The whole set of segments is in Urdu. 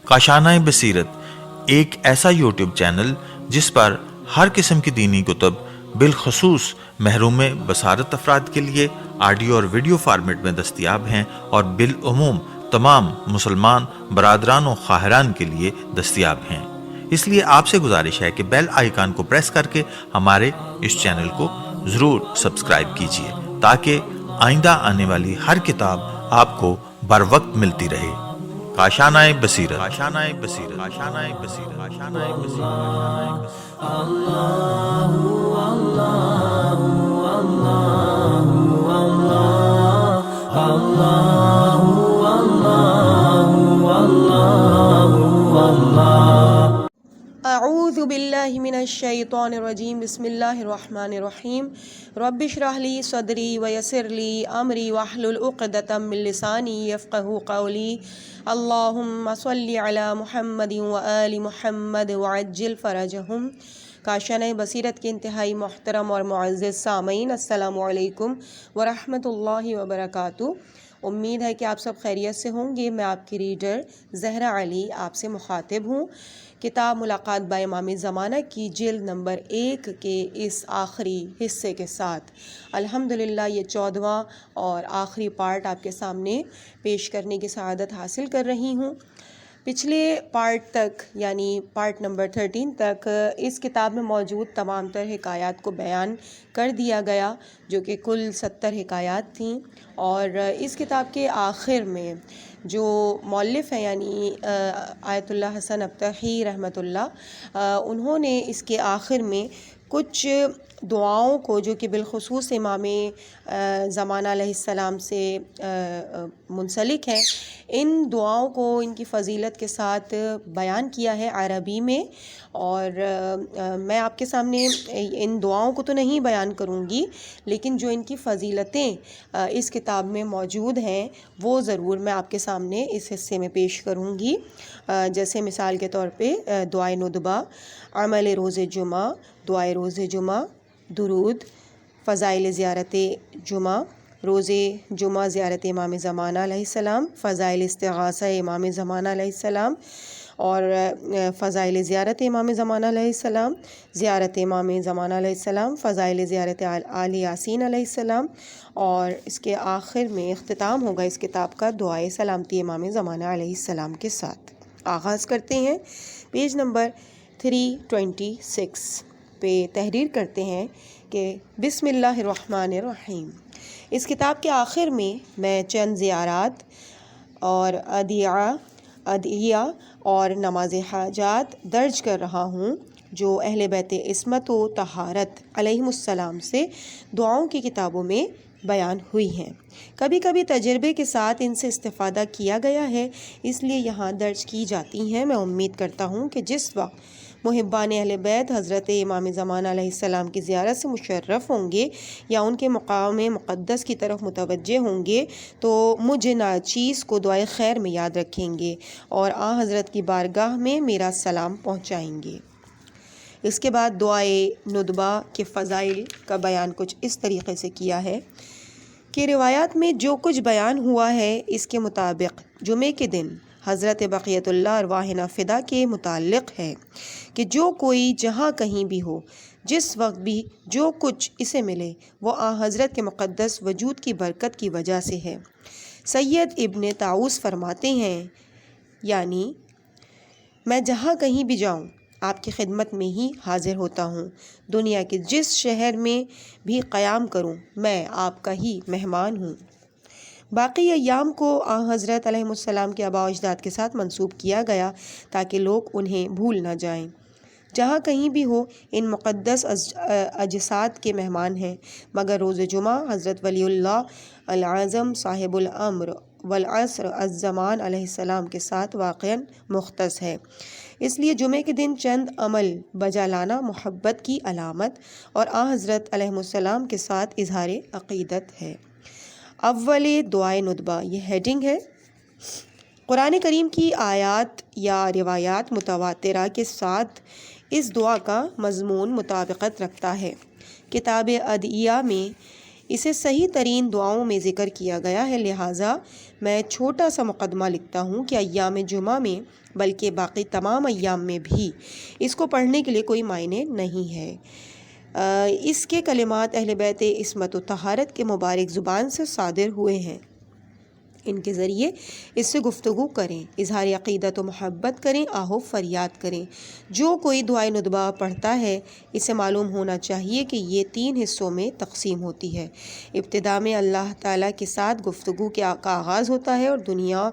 کاشانۂ بصیرت ایک ایسا یوٹیوب چینل جس پر ہر قسم کی دینی کتب بالخصوص محروم بصارت افراد کے لیے آڈیو اور ویڈیو فارمیٹ میں دستیاب ہیں اور بالعموم تمام مسلمان برادران و خواہران کے لیے دستیاب ہیں۔ اس لیے آپ سے گزارش ہے کہ بیل آئیکن کو پریس کر کے ہمارے اس چینل کو ضرور سبسکرائب کیجیے تاکہ آئندہ آنے والی ہر کتاب آپ کو بر وقت ملتی رہے۔ کاشانۂ بصیرت، کاشانۂ بصیرت، کاشانۂ بصیرت، کاشانۂ بصیرت۔ اعوذ باللہ من الشیطان الرجیم، بسم اللہ الرحمن الرحیم۔ رب اشرح لی صدری ویسر لی امری واحلل عقدۃ من لسانی یفقہوا قولی۔ اللہم صلی علی محمد وآل محمد وعجل فرجہم۔ کاشانۂ بصیرت کے انتہائی محترم اور معزز سامعین، السلام علیکم ورحمۃ اللہ وبرکاتہ۔ امید ہے کہ آپ سب خیریت سے ہوں گے۔ میں آپ کی ریڈر زہرا علی آپ سے مخاطب ہوں۔ کتاب ملاقات با امام زمانہ کی جلد نمبر 1 کے اس آخری حصے کے ساتھ الحمدللہ یہ 14واں اور آخری پارٹ آپ کے سامنے پیش کرنے کی سعادت حاصل کر رہی ہوں۔ پچھلے پارٹ تک یعنی پارٹ نمبر 13 تک اس کتاب میں موجود تمام تر حکایات کو بیان کر دیا گیا، جو کہ کل 70 حکایات تھیں، اور اس کتاب کے آخر میں جو مؤلف ہیں یعنی آیت اللہ حسن ابتحی رحمۃ اللہ، انہوں نے اس کے آخر میں کچھ دعاؤں کو جو کہ بالخصوص امام زمانہ علیہ السلام سے منسلک ہیں، ان دعاؤں کو ان کی فضیلت کے ساتھ بیان کیا ہے عربی میں، اور میں آپ کے سامنے ان دعاؤں کو تو نہیں بیان کروں گی، لیکن جو ان کی فضیلتیں اس کتاب میں موجود ہیں وہ ضرور میں آپ کے سامنے اس حصے میں پیش کروں گی۔ جیسے مثال کے طور پہ دعائے ندبہ، عمل روز جمعہ، دعائے روز جمعہ، درود، فضائل زیارت جمعہ، روز جمعہ زیارت امام زمانہ علیہ السلام، فضائل استغاثہ امام زمانہ علیہ السلام، اور فضائل زیارت امام زمانہ علیہ السلام، زیارت امام زمانہ علیہ السلام، فضائل زیارت آل یاسین علیہ السلام، اور اس کے آخر میں اختتام ہوگا اس کتاب کا دعائے سلامتی امام زمانہ علیہ السلام کے ساتھ۔ آغاز کرتے ہیں۔ پیج نمبر 326 پہ تحریر کرتے ہیں کہ بسم اللہ الرحمن الرحیم۔ اس کتاب کے آخر میں چند زیارات اور ادعیہ اور نماز حاجات درج کر رہا ہوں جو اہل بیت عصمت و طہارت علیہم السلام سے دعاؤں کی کتابوں میں بیان ہوئی ہیں۔ کبھی کبھی تجربے کے ساتھ ان سے استفادہ کیا گیا ہے، اس لیے یہاں درج کی جاتی ہیں۔ میں امید کرتا ہوں کہ جس وقت محبان اہل بیت حضرت امام زمانہ علیہ السلام کی زیارت سے مشرف ہوں گے یا ان کے مقام مقدس کی طرف متوجہ ہوں گے تو مجھ ناچیز کو دعائے خیر میں یاد رکھیں گے اور آن حضرت کی بارگاہ میں میرا سلام پہنچائیں گے۔ اس کے بعد دعائے ندبہ کے فضائل کا بیان کچھ اس طریقے سے کیا ہے کہ روایات میں جو کچھ بیان ہوا ہے اس کے مطابق جمعے کے دن حضرت بقیت اللہ ارواحنا فدا کے متعلق ہے کہ جو کوئی جہاں کہیں بھی ہو، جس وقت بھی جو کچھ اسے ملے وہ آن حضرت کے مقدس وجود کی برکت کی وجہ سے ہے۔ سید ابن طاؤس فرماتے ہیں، یعنی میں جہاں کہیں بھی جاؤں آپ کی خدمت میں ہی حاضر ہوتا ہوں، دنیا کے جس شہر میں بھی قیام کروں میں آپ کا ہی مہمان ہوں۔ باقی ایام کو آن حضرت علیہ السلام کے آباء و اجداد کے ساتھ منسوب کیا گیا تاکہ لوگ انہیں بھول نہ جائیں۔ جہاں کہیں بھی ہو ان مقدس اجساد کے مہمان ہیں، مگر روز جمعہ حضرت ولی اللہ العظم صاحب الامر والعصر الزمان علیہ السلام کے ساتھ واقعاً مختص ہے، اس لیے جمعے کے دن چند عمل بجا لانا محبت کی علامت اور آن حضرت علیہ السلام کے ساتھ اظہار عقیدت ہے۔ اول دعائے ندبہ، یہ ہیڈنگ ہے۔ قرآن کریم کی آیات یا روایات متواترہ کے ساتھ اس دعا کا مضمون مطابقت رکھتا ہے۔ کتاب ادعیہ میں اسے صحیح ترین دعاؤں میں ذکر کیا گیا ہے، لہٰذا میں چھوٹا سا مقدمہ لکھتا ہوں کہ ایام جمعہ میں بلکہ باقی تمام ایام میں بھی اس کو پڑھنے کے لیے کوئی معنی نہیں ہے۔ اس کے کلمات اہل بیت عصمت و طہارت کے مبارک زبان سے صادر ہوئے ہیں، ان کے ذریعے اس سے گفتگو کریں، اظہار عقیدت و محبت کریں، آہو فریاد کریں۔ جو کوئی دعائے ندبہ پڑھتا ہے اسے معلوم ہونا چاہیے کہ یہ 3 حصوں میں تقسیم ہوتی ہے۔ ابتدا میں اللہ تعالیٰ کے ساتھ گفتگو کا آغاز ہوتا ہے اور دنیا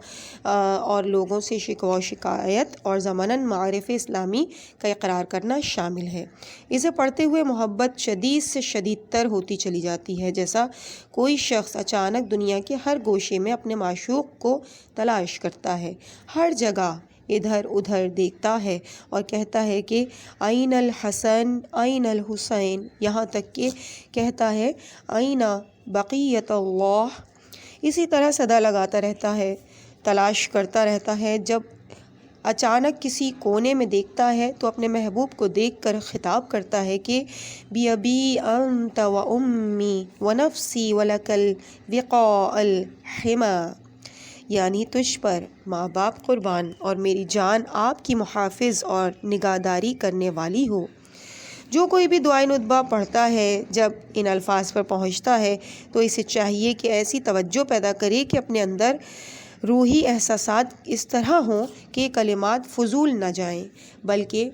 اور لوگوں سے شکوہ و شکایت اور ضمناً معارف اسلامی کا اقرار کرنا شامل ہے۔ اسے پڑھتے ہوئے محبت شدید سے شدید تر ہوتی چلی جاتی ہے، جیسا کوئی شخص اچانک دنیا کے ہر گوشے میں اپنے معشوق کو تلاش کرتا ہے، ہر جگہ ادھر ادھر دیکھتا ہے اور کہتا ہے کہ آئین الحسن آئین الحسین، یہاں تک کہ کہتا ہے آئین بقیت اللہ۔ اسی طرح صدا لگاتا رہتا ہے، تلاش کرتا رہتا ہے۔ جب اچانک کسی کونے میں دیکھتا ہے تو اپنے محبوب کو دیکھ کر خطاب کرتا ہے کہ بی ابی انت و امی و نفسی ولک الوقاء الحما، یعنی تجھ پر ماں باپ قربان اور میری جان آپ کی محافظ اور نگہداری کرنے والی ہو۔ جو کوئی بھی دعائے ندبہ پڑھتا ہے جب ان الفاظ پر پہنچتا ہے تو اسے چاہیے کہ ایسی توجہ پیدا کرے کہ اپنے اندر روحی احساسات اس طرح ہوں کہ کلمات فضول نہ جائیں، بلکہ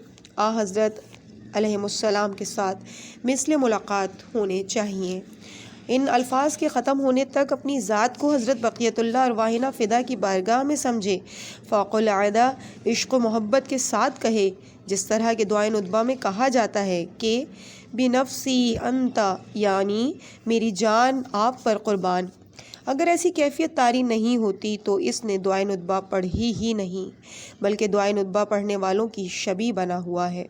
حضرت علیہ السلام کے ساتھ مثل ملاقات ہونے چاہیے۔ ان الفاظ کے ختم ہونے تک اپنی ذات کو حضرت بقیت اللہ ارواحنا فدا کی بارگاہ میں سمجھے، فوق العادہ عشق و محبت کے ساتھ کہے، جس طرح کہ دعائے ندبہ میں کہا جاتا ہے کہ بنفسی انت، یعنی میری جان آپ پر قربان۔ اگر ایسی کیفیت طاری نہیں ہوتی تو اس نے دعائے ندبہ پڑھی ہی نہیں، بلکہ دعائے ندبہ پڑھنے والوں کی شبیہ بنا ہوا ہے۔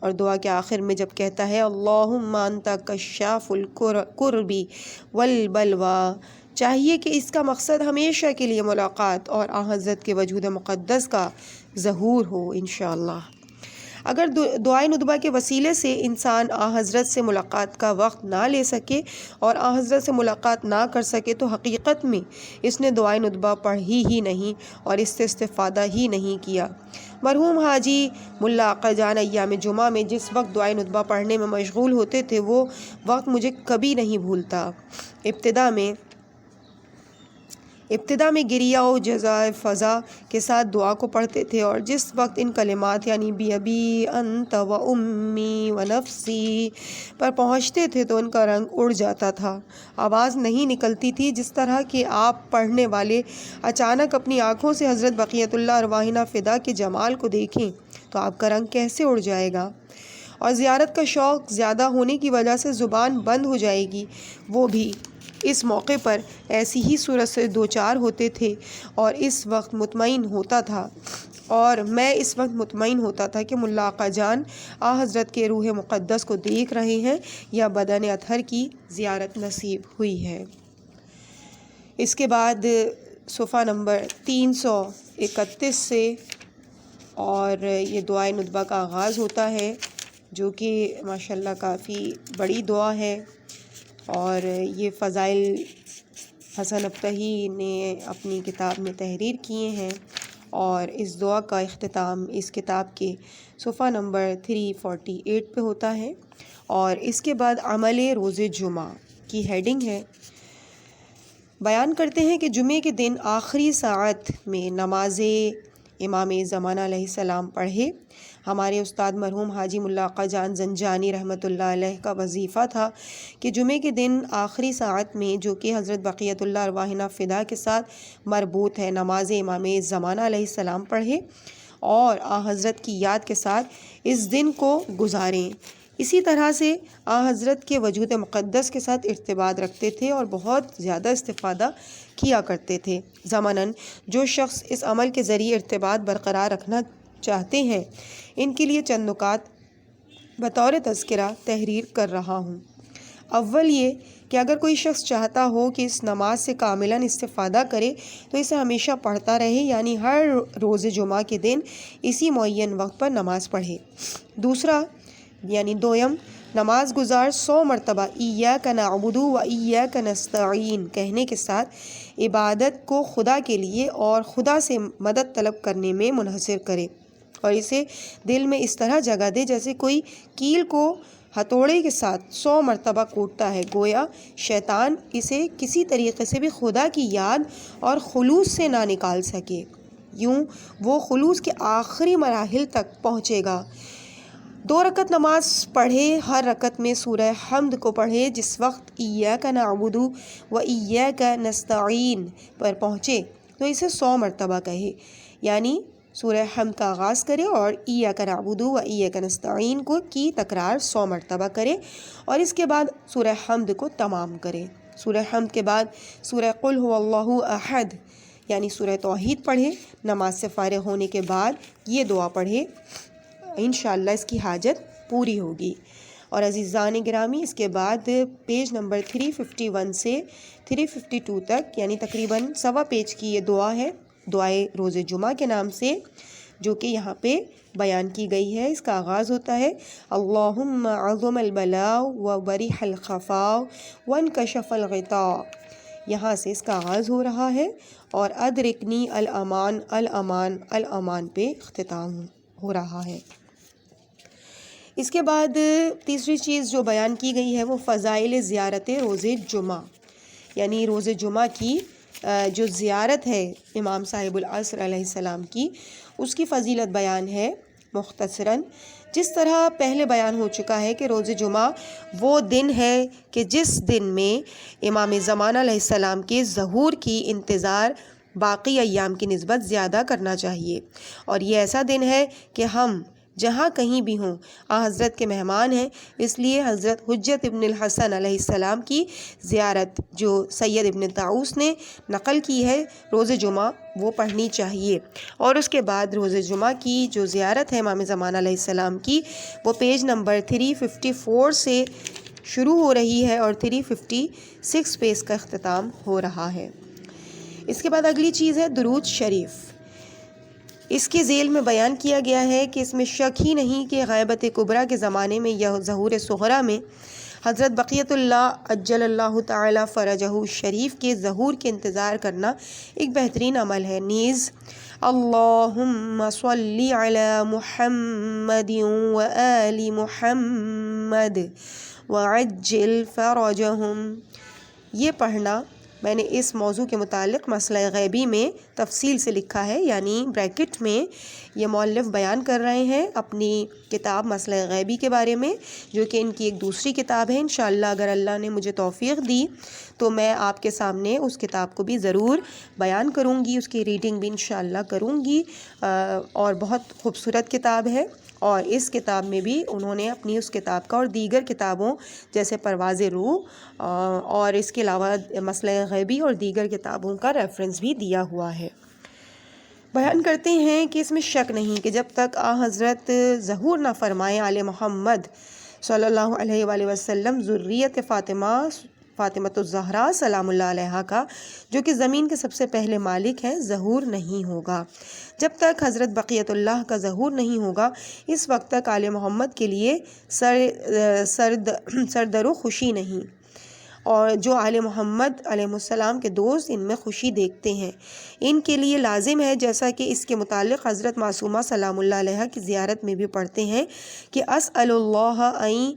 اور دعا کے آخر میں جب کہتا ہے اللہم انت کشاف الکرب والبلوی، چاہیے کہ اس کا مقصد ہمیشہ کے لیے ملاقات اور حضرت کے وجود مقدس کا ظہور ہو انشاءاللہ۔ اگر دعائے ندبہ کے وسیلے سے انسان حضرت سے ملاقات کا وقت نہ لے سکے اور حضرت سے ملاقات نہ کر سکے تو حقیقت میں اس نے دعائے ندبہ پڑھی ہی نہیں اور اس سے استفادہ ہی نہیں کیا۔ مرحوم حاجی ملا آقا جان ایام جمعہ میں جس وقت دعائے ندبہ پڑھنے میں مشغول ہوتے تھے وہ وقت مجھے کبھی نہیں بھولتا۔ ابتدا میں گریہ و جزائے فضا کے ساتھ دعا کو پڑھتے تھے اور جس وقت ان کلمات یعنی بی ابی انت و امی و نفسی پر پہنچتے تھے تو ان کا رنگ اڑ جاتا تھا، آواز نہیں نکلتی تھی۔ جس طرح کہ آپ پڑھنے والے اچانک اپنی آنکھوں سے حضرت بقیت اللہ ارواحنا فدا کے جمال کو دیکھیں تو آپ کا رنگ کیسے اڑ جائے گا، اور زیارت کا شوق زیادہ ہونے کی وجہ سے زبان بند ہو جائے گی۔ وہ بھی اس موقع پر ایسی ہی صورت سے دوچار ہوتے تھے اور میں اس وقت مطمئن ہوتا تھا کہ ملا آقا جان حضرت کے روح مقدس کو دیکھ رہے ہیں یا بدن اطہر کی زیارت نصیب ہوئی ہے۔ اس کے بعد صفحہ نمبر 331 سے اور یہ دعائے ندبہ کا آغاز ہوتا ہے، جو کہ ماشاءاللہ کافی بڑی دعا ہے، اور یہ فضائل حسن ابتہی نے اپنی کتاب میں تحریر کیے ہیں، اور اس دعا کا اختتام اس کتاب کے صفحہ نمبر 348 پہ ہوتا ہے۔ اور اس کے بعد عمل روز جمعہ کی ہیڈنگ ہے، بیان کرتے ہیں کہ جمعے کے دن آخری ساعت میں نماز امام زمانہ علیہ السلام پڑھے۔ ہمارے استاد مرحوم حاجی ملا آقا جان زنجانی رحمۃ اللہ علیہ کا وظیفہ تھا کہ جمعے کے دن آخری ساعت میں، جو کہ حضرت بقیت اللہ ارواحنا فدا کے ساتھ مربوط ہے، نماز امام زمانہ علیہ السلام پڑھے اور حضرت کی یاد کے ساتھ اس دن کو گزاریں۔ اسی طرح سے حضرت کے وجود مقدس کے ساتھ ارتباط رکھتے تھے اور بہت زیادہ استفادہ کیا کرتے تھے۔ ضمناً جو شخص اس عمل کے ذریعے ارتباط برقرار رکھنا چاہتے ہیں، ان کے لیے چند نکات بطور تذکرہ تحریر کر رہا ہوں۔ اول یہ کہ اگر کوئی شخص چاہتا ہو کہ اس نماز سے کاملاً استفادہ کرے تو اسے ہمیشہ پڑھتا رہے، یعنی ہر روز جمعہ کے دن اسی معین وقت پر نماز پڑھے۔ دوسرا یعنی دویم، نماز گزار 100 مرتبہ ایاک نعبد و ایاک نستعین کہنے کے ساتھ عبادت کو خدا کے لیے اور خدا سے مدد طلب کرنے میں منحصر کرے، اور اسے دل میں اس طرح جگہ دے جیسے کوئی کیل کو ہتھوڑے کے ساتھ 100 مرتبہ کوٹتا ہے، گویا شیطان اسے کسی طریقے سے بھی خدا کی یاد اور خلوص سے نہ نکال سکے، یوں وہ خلوص کے آخری مراحل تک پہنچے گا۔ 2 رکعت نماز پڑھے، ہر رکعت میں سورہ حمد کو پڑھے، جس وقت ایاک نعبد و ایاک نستعین پر پہنچے تو اسے 100 مرتبہ کہے، یعنی سورہ حمد کا آغاز کرے اور ایاک نعبد و ایاک نستعین کو کی تکرار 100 مرتبہ کرے، اور اس کے بعد سورہ حمد کو تمام کرے۔ سورہ حمد کے بعد سورہ قل هو اللہ احد یعنی سورہ توحید پڑھے۔ نماز سے فارغ ہونے کے بعد یہ دعا پڑھے، انشاءاللہ اس کی حاجت پوری ہوگی۔ اور عزیزان گرامی، اس کے بعد پیج نمبر 351 سے 352 تک یعنی تقریباً سوا پیج کی یہ دعا ہے، دعائے روز جمعہ کے نام سے، جو کہ یہاں پہ بیان کی گئی ہے۔ اس کا آغاز ہوتا ہے اللہم عظم البلاء و بریح الخفاء وانکشف الغطاء، یہاں سے اس کا آغاز ہو رہا ہے، اور ادرکنی الامان الامان الامان پہ اختتام ہو رہا ہے۔ اس کے بعد تیسری چیز جو بیان کی گئی ہے وہ فضائل زیارت روز جمعہ، یعنی روز جمعہ کی جو زیارت ہے امام صاحب العصر علیہ السلام کی، اس کی فضیلت بیان ہے مختصراً۔ جس طرح پہلے بیان ہو چکا ہے کہ روز جمعہ وہ دن ہے کہ جس دن میں امام زمانہ علیہ السلام کے ظہور کی انتظار باقی ایام کی نسبت زیادہ کرنا چاہیے، اور یہ ایسا دن ہے کہ ہم جہاں کہیں بھی ہوں حضرت کے مہمان ہیں، اس لیے حضرت حجت ابن الحسن علیہ السلام کی زیارت جو سید ابن طاؤس نے نقل کی ہے روز جمعہ وہ پڑھنی چاہیے۔ اور اس کے بعد روز جمعہ کی جو زیارت ہے امام زمانہ علیہ السلام کی، وہ پیج نمبر 354 سے شروع ہو رہی ہے اور 356 پہ اس کا اختتام ہو رہا ہے۔ اس کے بعد اگلی چیز ہے درود شریف۔ اس کے ذیل میں بیان کیا گیا ہے کہ اس میں شک ہی نہیں کہ غیبت کبریٰ کے زمانے میں یا ظہور صغریٰ میں حضرت بقیت اللہ عجل اللہ تعالی فرجہ شریف کے ظہور کے انتظار کرنا ایک بہترین عمل ہے۔ نیز اللہم صلی علی محمد و آل محمد وعجل فرجہم، یہ پڑھنا میں نے اس موضوع کے متعلق مسئلہ غیبی میں تفصیل سے لکھا ہے، یعنی بریکٹ میں یہ مؤلف بیان کر رہے ہیں اپنی کتاب مسئلہ غیبی کے بارے میں، جو کہ ان کی ایک دوسری کتاب ہے۔ انشاءاللہ اگر اللہ نے مجھے توفیق دی تو میں آپ کے سامنے اس کتاب کو بھی ضرور بیان کروں گی، اس کی ریڈنگ بھی انشاءاللہ کروں گی، اور بہت خوبصورت کتاب ہے۔ اور اس کتاب میں بھی انہوں نے اپنی اس کتاب کا اور دیگر کتابوں جیسے پرواز روح اور اس کے علاوہ مسئلہ غیبی اور دیگر کتابوں کا ریفرنس بھی دیا ہوا ہے۔ بیان کرتے ہیں کہ اس میں شک نہیں کہ جب تک حضرت ظہور نہ فرمائیں آل محمد صلی اللہ علیہ وآلہ وسلم ذریت فاطمۃ الزہرا سلام اللہ علیہا کا، جو کہ زمین کے سب سے پہلے مالک ہیں، ظہور نہیں ہوگا۔ جب تک حضرت بقیت اللہ کا ظہور نہیں ہوگا، اس وقت تک آل محمد کے لیے سردر و خوشی نہیں، اور جو آل محمد علیہ السلام کے دوست ان میں خوشی دیکھتے ہیں، ان کے لیے لازم ہے، جیسا کہ اس کے متعلق حضرت معصومہ سلام اللہ علیہا کی زیارت میں بھی پڑھتے ہیں کہ اسأل اللہ ان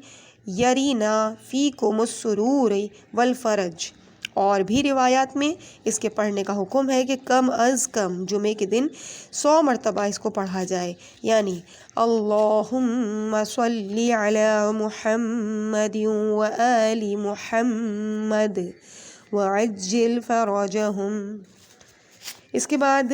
یرینا فیکم السرور والفرج، اور بھی روایات میں اس کے پڑھنے کا حکم ہے کہ کم از کم جمعے کے دن 100 مرتبہ اس کو پڑھا جائے، یعنی اللہم صلی علی محمد و آل محمد وعجل فرجہم۔ اس کے بعد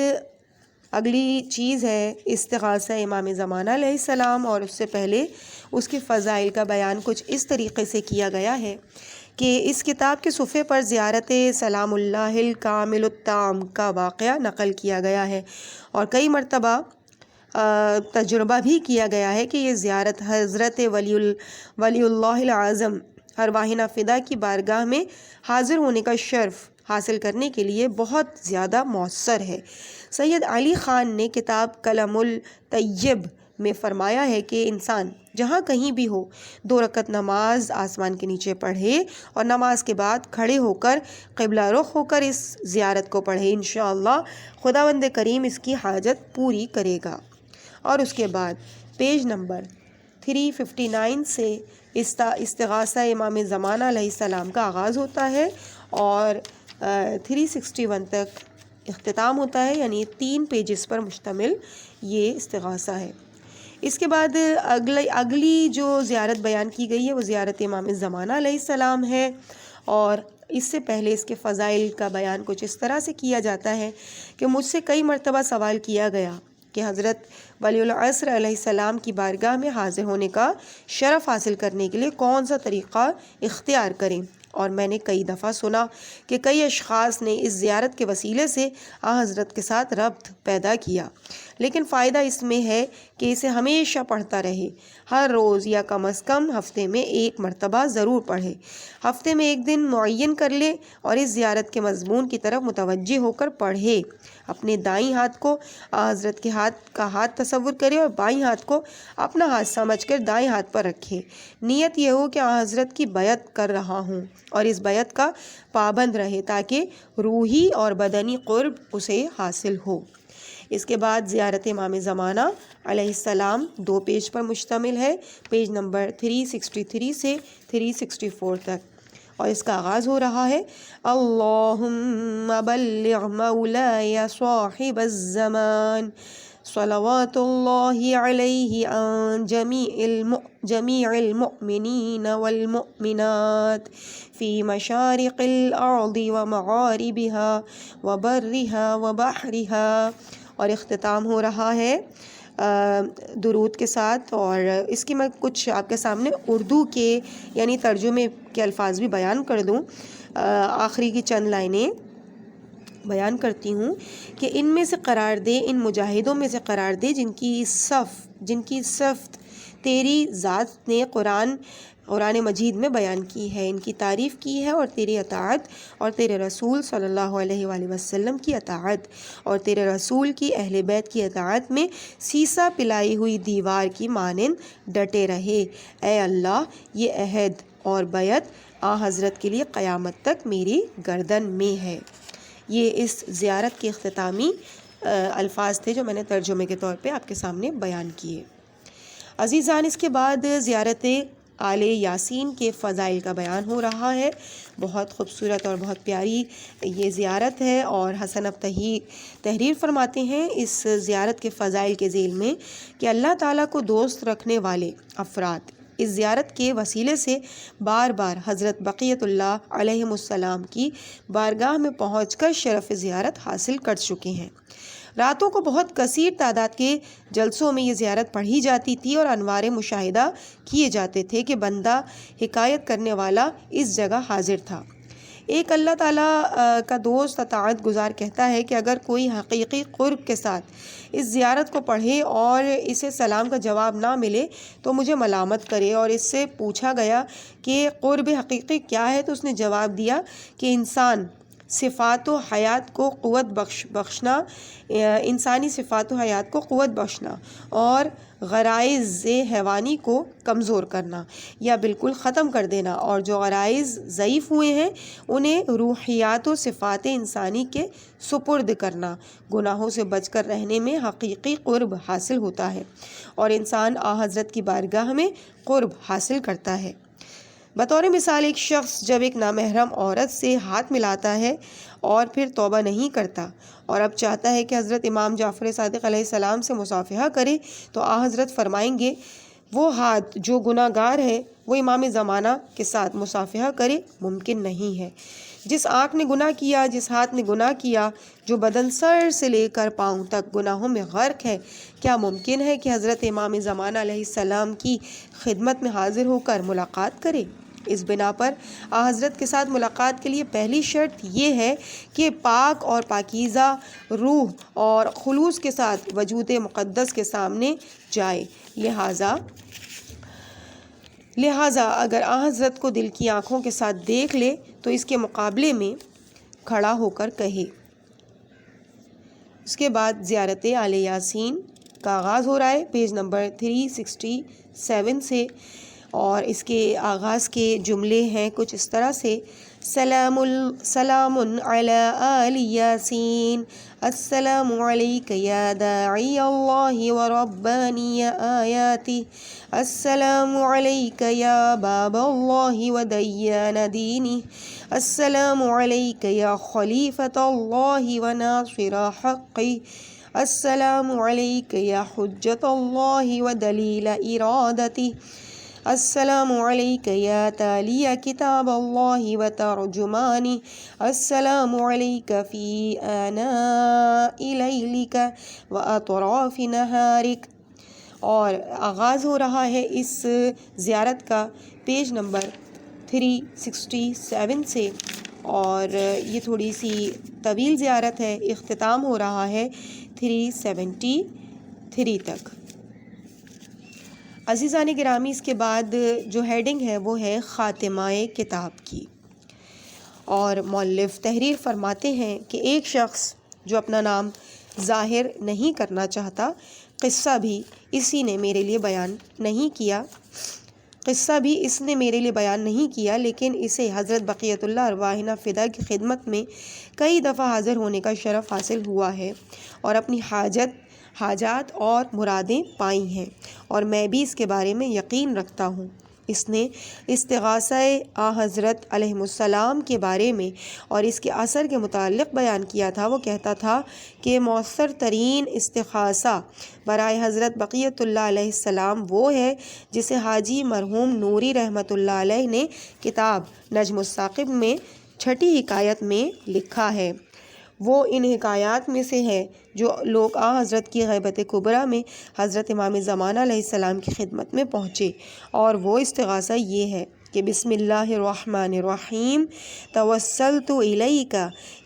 اگلی چیز ہے استغاثہ امام زمانہ علیہ السلام، اور اس سے پہلے اس کے فضائل کا بیان کچھ اس طریقے سے کیا گیا ہے کہ اس کتاب کے صفحے پر زیارت سلام اللہ الکامل التام کا واقعہ نقل کیا گیا ہے، اور کئی مرتبہ تجربہ بھی کیا گیا ہے کہ یہ زیارت حضرت ولی اللہ العظم ارواح نافدہ کی بارگاہ میں حاضر ہونے کا شرف حاصل کرنے کے لیے بہت زیادہ مؤثر ہے۔ سید علی خان نے کتاب کلم الطیب میں فرمایا ہے کہ انسان جہاں کہیں بھی ہو 2 رکعت نماز آسمان کے نیچے پڑھے اور نماز کے بعد کھڑے ہو کر قبلہ رخ ہو کر اس زیارت کو پڑھے، انشاءاللہ خداوند کریم اس کی حاجت پوری کرے گا۔ اور اس کے بعد پیج نمبر 359 سے استغاثہ امام زمانہ علیہ السلام کا آغاز ہوتا ہے اور 361 تک اختتام ہوتا ہے، یعنی 3 پیجز پر مشتمل یہ استغاثہ ہے۔ اس کے بعد اگلی جو زیارت بیان کی گئی ہے وہ زیارت امام زمانہ علیہ السلام ہے، اور اس سے پہلے اس کے فضائل کا بیان کچھ اس طرح سے کیا جاتا ہے کہ مجھ سے کئی مرتبہ سوال کیا گیا کہ حضرت ولی العصر علیہ السلام کی بارگاہ میں حاضر ہونے کا شرف حاصل کرنے کے لیے کون سا طریقہ اختیار کریں، اور میں نے کئی دفعہ سنا کہ کئی اشخاص نے اس زیارت کے وسیلے سے حضرت کے ساتھ ربط پیدا کیا، لیکن فائدہ اس میں ہے کہ اسے ہمیشہ پڑھتا رہے، ہر روز یا کم از کم ہفتے میں 1 مرتبہ ضرور پڑھے، ہفتے میں 1 دن معین کر لے اور اس زیارت کے مضمون کی طرف متوجہ ہو کر پڑھے۔ اپنے دائیں ہاتھ کو حضرت کے ہاتھ تصور کرے اور بائیں ہاتھ کو اپنا ہاتھ سمجھ کر دائیں ہاتھ پر رکھے۔ نیت یہ ہو کہ حضرت کی بیعت کر رہا ہوں اور اس بیعت کا پابند رہے تاکہ روحی اور بدنی قرب اسے حاصل ہو۔ اس کے بعد زیارت امام زمانہ علیہ السلام 2 پیج پر مشتمل ہے، پیج نمبر 363 سے 364 تک، اور اس کا آغاز ہو رہا ہے اللہم بلغ مولاي صاحب الزمان صلوات اللہ علیہ عن جمیع المؤمنین والمؤمنات فی مشارق الارض ومغاربها وبرها وبحرها، اور اختتام ہو رہا ہے درود کے ساتھ، اور اس کی میں کچھ آپ کے سامنے اردو کے یعنی ترجمے کے الفاظ بھی بیان کر دوں۔ آخری کی چند لائنیں بیان کرتی ہوں کہ ان میں سے قرار دے، ان مجاہدوں میں سے قرار دے جن کی صفت تیری ذات نے قرآن مجید میں بیان کی ہے، ان کی تعریف کی ہے، اور تیری اطاعت اور تیرے رسول صلی اللہ علیہ وآلہ وسلم کی اطاعت اور تیرے رسول کی اہل بیت کی اطاعت میں سیسا پلائی ہوئی دیوار کی مانند ڈٹے رہے۔ اے اللہ، یہ عہد اور بیعت حضرت کے لیے قیامت تک میری گردن میں ہے۔ یہ اس زیارت کے اختتامی الفاظ تھے جو میں نے ترجمے کے طور پہ آپ کے سامنے بیان کیے۔ عزیزان، اس کے بعد زیارت آل یاسین کے فضائل کا بیان ہو رہا ہے۔ بہت خوبصورت اور بہت پیاری یہ زیارت ہے، اور حسن اب تحریر فرماتے ہیں اس زیارت کے فضائل کے ذیل میں کہ اللہ تعالیٰ کو دوست رکھنے والے افراد اس زیارت کے وسیلے سے بار بار حضرت بقیت اللہ علیہ السلام کی بارگاہ میں پہنچ کر شرف زیارت حاصل کر چکے ہیں۔ راتوں کو بہت کثیر تعداد کے جلسوں میں یہ زیارت پڑھی جاتی تھی اور انوار مشاہدہ کیے جاتے تھے کہ بندہ حکایت کرنے والا اس جگہ حاضر تھا۔ ایک اللہ تعالیٰ کا دوست اطاعت گزار کہتا ہے کہ اگر کوئی حقیقی قرب کے ساتھ اس زیارت کو پڑھے اور اسے سلام کا جواب نہ ملے تو مجھے ملامت کرے، اور اس سے پوچھا گیا کہ قرب حقیقی کیا ہے، تو اس نے جواب دیا کہ انسانی صفات و حیات کو قوت بخشنا اور غرائز حیوانی کو کمزور کرنا یا بالکل ختم کر دینا، اور جو غرائز ضعیف ہوئے ہیں انہیں روحیات و صفات انسانی کے سپرد کرنا۔ گناہوں سے بچ کر رہنے میں حقیقی قرب حاصل ہوتا ہے اور انسان حضرت کی بارگاہ میں قرب حاصل کرتا ہے۔ بطور مثال، ایک شخص جب ایک نامحرم عورت سے ہاتھ ملاتا ہے اور پھر توبہ نہیں کرتا اور اب چاہتا ہے کہ حضرت امام جعفر صادق علیہ السلام سے مصافحہ کرے، تو حضرت فرمائیں گے وہ ہاتھ جو گناہ گار ہے وہ امام زمانہ کے ساتھ مصافحہ کرے ممکن نہیں ہے۔ جس آنکھ نے گناہ کیا، جس ہاتھ نے گناہ کیا، جو بدن سر سے لے کر پاؤں تک گناہوں میں غرق ہے، کیا ممکن ہے کہ حضرت امام زمانہ علیہ السلام کی خدمت میں حاضر ہو کر ملاقات کرے؟ اس بنا پر حضرت کے ساتھ ملاقات کے لیے پہلی شرط یہ ہے کہ پاک اور پاکیزہ روح اور خلوص کے ساتھ وجود مقدس کے سامنے جائے۔ لہٰذا اگر حضرت کو دل کی آنکھوں کے ساتھ دیکھ لے تو اس کے مقابلے میں کھڑا ہو کر کہے۔ اس کے بعد زیارت آل یاسین کا آغاز ہو رہا ہے پیج نمبر 367 سے، اور اس کے آغاز کے جملے ہیں کچھ اس طرح سے: سلام علی آل یاسین، السلام علیک یا داعی اللہ و ربانی آیاتی، السلام علیک یا باب اللہ و دیان دینی، السلام علیک یا خلیفۃ اللہ و ناصر حقی، السلام علیک یا حجت اللہ و دلیل ارادتی، السلام علیک یا تالی کتاب اللہ و ترجمانی، السلام علیک فی آناء لیلک و اطراف نہارک۔ اور آغاز ہو رہا ہے اس زیارت کا پیج نمبر 367 سے، اور یہ تھوڑی سی طویل زیارت ہے، اختتام ہو رہا ہے 373 تک۔ عزیزان گرامی، اس کے بعد جو ہیڈنگ ہے وہ ہے خاتمہ کتاب کی، اور مؤلف تحریر فرماتے ہیں کہ ایک شخص جو اپنا نام ظاہر نہیں کرنا چاہتا، قصہ بھی اس نے میرے لیے بیان نہیں کیا، لیکن اسے حضرت بقیت اللہ ارواحنا فدا کی خدمت میں کئی دفعہ حاضر ہونے کا شرف حاصل ہوا ہے، اور اپنی حاجات اور مرادیں پائی ہیں، اور میں بھی اس کے بارے میں یقین رکھتا ہوں۔ اس نے استغاثہ حضرت علیہ السلام کے بارے میں اور اس کے اثر کے متعلق بیان کیا تھا۔ وہ کہتا تھا کہ مؤثر ترین استغاثہ برائے حضرت بقیت اللہ علیہ السلام وہ ہے جسے حاجی مرحوم نوری رحمۃ اللہ علیہ نے کتاب نجم الثاقب میں 6 حکایت میں لکھا ہے۔ وہ ان حکایات میں سے ہے جو لوگ حضرت کی غیبت کبریٰ میں حضرت امام زمانہ علیہ السلام کی خدمت میں پہنچے، اور وہ استغاثہ یہ ہے کہ بسم اللہ الرحمن الرحیم، توسلت الیک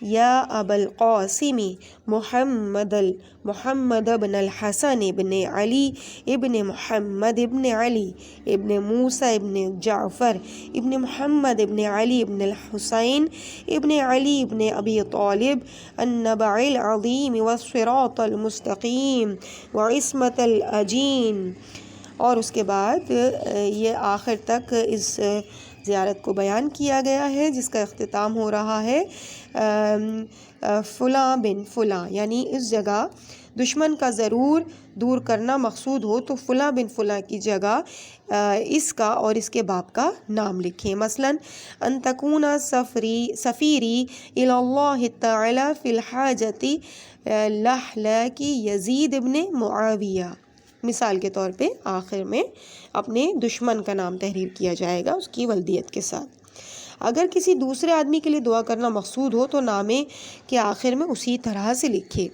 یا ابا القاسم محمد بن الحسن بن علی ابن محمد ابن علی ابن موسیٰ ابن جعفر ابن محمد ابن علی ابن الحسین ابن علی ابن ابی طالب النبع العظیم والصراط المستقیم وعصمت الاجین۔ اور اس کے بعد یہ آخر تک اس زیارت کو بیان کیا گیا ہے، جس کا اختتام ہو رہا ہے فلاں بن فلاں، یعنی اس جگہ دشمن کا ضرور دور کرنا مقصود ہو تو فلاں بن فلاں کی جگہ اس کا اور اس کے باپ کا نام لکھیں۔ مثلا ان تکون سفیری الی اللہ تعالی فی الحاجت لہلاکی یزید ابن معاویہ، مثال کے طور پہ آخر میں اپنے دشمن کا نام تحریر کیا جائے گا اس کی ولدیت کے ساتھ۔ اگر کسی دوسرے آدمی کے لیے دعا کرنا مقصود ہو تو نامے کے آخر میں اسی طرح سے لکھے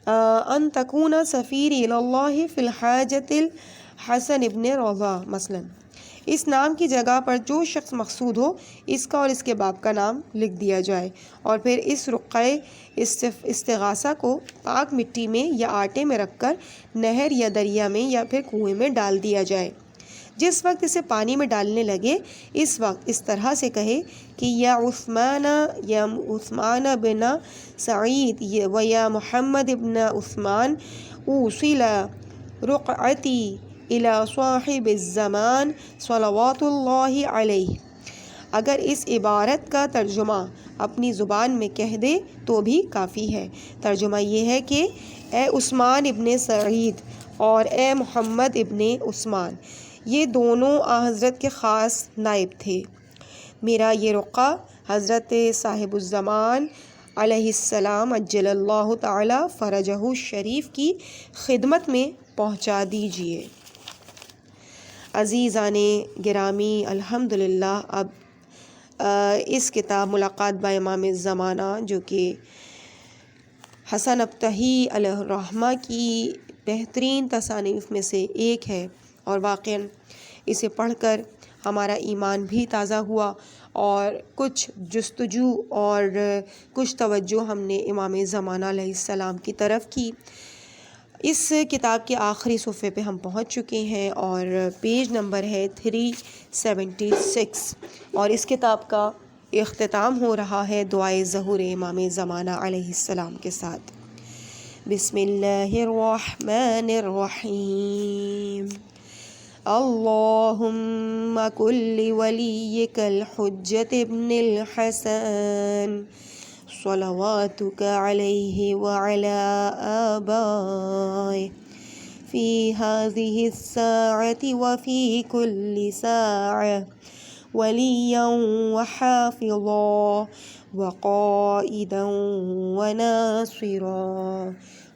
ان تکون سفیری الی اللہ فی الحاجت الحسن ابن رضا، مثلا اس نام کی جگہ پر جو شخص مقصود ہو اس کا اور اس کے باپ کا نام لکھ دیا جائے، اور پھر اس رقعہ استغاثہ کو پاک مٹی میں یا آٹے میں رکھ کر نہر یا دریا میں یا پھر کنویں میں ڈال دیا جائے۔ جس وقت اسے پانی میں ڈالنے لگے اس وقت اس طرح سے کہے کہ یا عثمان بن سعید و یا محمد ابن عثمان اوصل رقعتی الی صاحب الزمان صلوات اللہ علیہ۔ اگر اس عبارت کا ترجمہ اپنی زبان میں کہہ دے تو بھی کافی ہے۔ ترجمہ یہ ہے کہ اے عثمان ابن سعید اور اے محمد ابن عثمان، یہ دونوں حضرت کے خاص نائب تھے۔ میرا یہ رقعہ حضرت صاحب الزمان علیہ السلام عجل اللہ تعالی فرجہ الشریف کی خدمت میں پہنچا دیجیے۔ عزیزان گرامی، الحمدللہ اب اس کتاب ملاقات با امام زمانہ جو کہ حسن ابتہی علیہ الرحمہ کی بہترین تصانیف میں سے ایک ہے، اور واقعاً اسے پڑھ کر ہمارا ایمان بھی تازہ ہوا اور کچھ جستجو اور کچھ توجہ ہم نے امام زمانہ علیہ السلام کی طرف کی۔ اس کتاب کے آخری صفحے پہ ہم پہنچ چکے ہیں اور پیج نمبر ہے 376، اور اس کتاب کا اختتام ہو رہا ہے دعائے ظہور امام زمانہ علیہ السلام کے ساتھ۔ بسم اللہ الرحمن الرحیم اللہم کن لولیک الحجۃ ابن الحسن صلواتک علیہ وعلی آبائہ فی هذه الساعة وفی کل ساعة ولیا وحافظا وقائدا وناصرا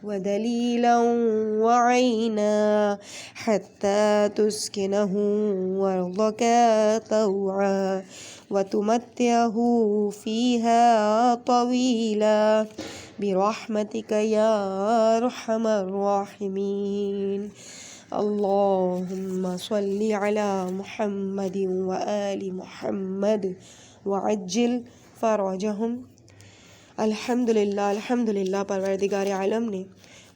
ودلیلا وعینا حتی تسکنہ ارضک طوعا وتمتعہ فیہا طویلا برحمتک یا ارحم الراحمین اللہم صلی علی محمد وآل محمد وعجل فرجہم۔ الحمدللہ پروردگار عالم نے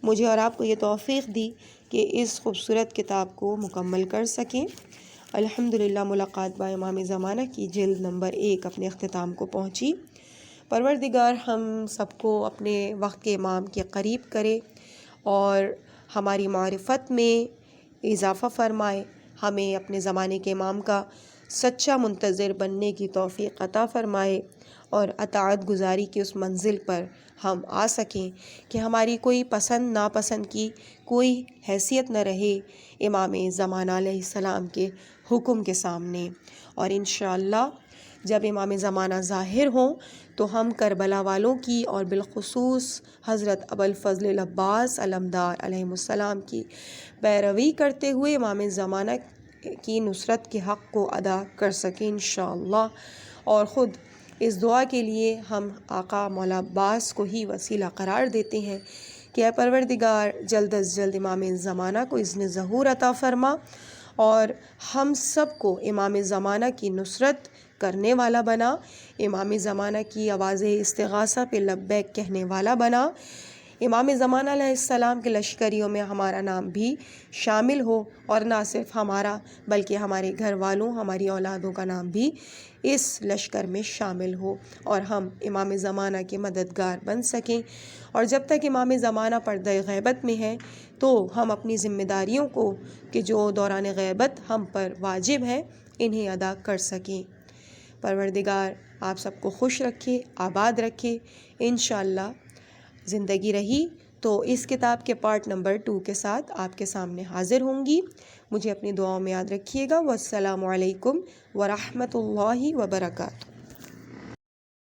مجھے اور آپ کو یہ توفیق دی کہ اس خوبصورت کتاب کو مکمل کر سکیں۔ الحمدللہ ملاقات با امام زمانہ کی جلد نمبر 1 اپنے اختتام کو پہنچی۔ پروردگار ہم سب کو اپنے وقت کے امام کے قریب کرے اور ہماری معرفت میں اضافہ فرمائے، ہمیں اپنے زمانے کے امام کا سچا منتظر بننے کی توفیق عطا فرمائے اور اطاعت گزاری کی اس منزل پر ہم آ سکیں کہ ہماری کوئی پسند ناپسند کی کوئی حیثیت نہ رہے امام زمانہ علیہ السلام کے حکم کے سامنے، اور انشاءاللہ جب امام زمانہ ظاہر ہوں تو ہم کربلا والوں کی اور بالخصوص حضرت ابوالفضل العباس علمدار علیہ السلام کی پیروی کرتے ہوئے امام زمانہ کی نصرت کے حق کو ادا کر سکیں انشاءاللہ۔ اور خود اس دعا کے لیے ہم آقا مولا عباس کو ہی وسیلہ قرار دیتے ہیں کہ اے پروردگار جلد از جلد امام زمانہ کو اذن ظہور عطا فرما اور ہم سب کو امام زمانہ کی نصرت کرنے والا بنا، امام زمانہ کی آواز استغاثہ پہ لبیک کہنے والا بنا، امام زمانہ علیہ السلام کے لشکریوں میں ہمارا نام بھی شامل ہو، اور نہ صرف ہمارا بلکہ ہمارے گھر والوں ہماری اولادوں کا نام بھی اس لشکر میں شامل ہو اور ہم امام زمانہ کے مددگار بن سکیں۔ اور جب تک امام زمانہ پردہ غیبت میں ہے تو ہم اپنی ذمہ داریوں کو کہ جو دوران غیبت ہم پر واجب ہیں انہیں ادا کر سکیں۔ پروردگار آپ سب کو خوش رکھے، آباد رکھے۔ انشاءاللہ زندگی رہی تو اس کتاب کے پارٹ نمبر 2 کے ساتھ آپ کے سامنے حاضر ہوں گی۔ مجھے اپنی دعاؤں میں یاد رکھیے گا۔ والسلام علیکم ورحمۃ اللہ وبرکاتہ۔